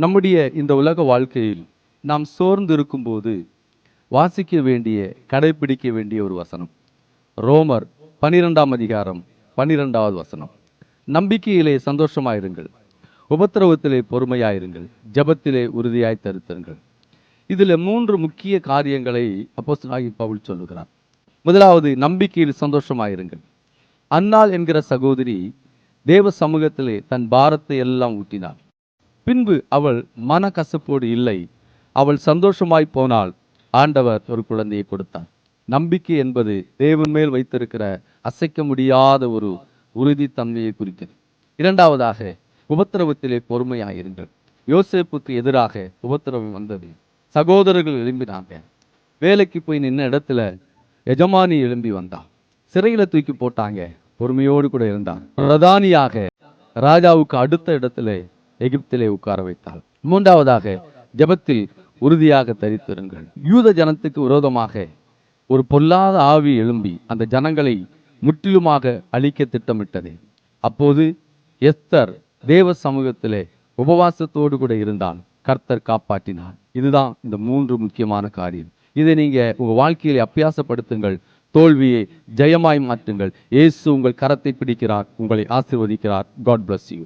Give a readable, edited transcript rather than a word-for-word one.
நம்முடைய இந்த உலக வாழ்க்கையில் நாம் சோர்ந்து இருக்கும்போது வாசிக்க வேண்டிய, கடைபிடிக்க வேண்டிய ஒரு வசனம் ரோமர் 12ஆம் அதிகாரம் 12வது வசனம். நம்பிக்கையிலே சந்தோஷமாயிருங்கள், உபத்திரவத்திலே பொறுமையாயிருங்கள், ஜெபத்திலே உறுதியாய் தரித்திருங்கள். இதில் 3 முக்கிய காரியங்களை அப்போஸ்தலனாகிய பவுல் சொல்லுகிறார். முதலாவது, நம்பிக்கையில் சந்தோஷமாயிருங்கள். அன்னாள் என்கிற சகோதரி தேவ சமூகத்திலே தன் பாரத்தை எல்லாம் ஊற்றினாள். பின்பு அவள் மனக்கசப்போடு இல்லை, அவள் சந்தோஷமாய் போனாள். ஆண்டவர் ஒரு குழந்தையை கொடுத்தார். நம்பிக்கை என்பது தேவன் மேல் வைத்திருக்கிற அசைக்க முடியாத ஒரு உறுதித்தன்மையை குறிக்கிறது. இரண்டாவதாக, உபத்திரவத்திலே பொறுமையாயிருங்கள். யோசேப்புக்கு எதிராக உபத்திரவம் வந்தது. சகோதரர்கள் எழும்பினாங்க. வேலைக்கு போய் நின்ன இடத்துல எஜமானி எழும்பி வந்தா. சிறையில தூக்கி போட்டாங்க, பொறுமையோடு கூட இருந்தான். பிரதானியாக ராஜாவுக்கு அடுத்த இடத்துல எகிப்திலே உட்கார வைத்தாள். மூன்றாவதாக, ஜெபத்தில் உறுதியாக தரித்திருங்கள். யூத ஜனத்துக்கு விரோதமாக ஒரு பொல்லாத ஆவி எழும்பி அந்த ஜனங்களை முற்றிலுமாக அழிக்க திட்டமிட்டது. அப்போது எஸ்தர் தேவ சமூகத்திலே உபவாசத்தோடு கூட இருந்தால் கர்த்தர் காப்பாற்றினார். இதுதான் இந்த 3 முக்கியமான காரியம். இதை நீங்க உங்க வாழ்க்கையிலே அபியாசப்படுத்துங்கள். தோல்வியை ஜெயமாய் மாற்றுங்கள். இயேசு உங்கள் கரத்தை பிடிக்கிறார், உங்களை ஆசீர்வதிக்கிறார். God bless you.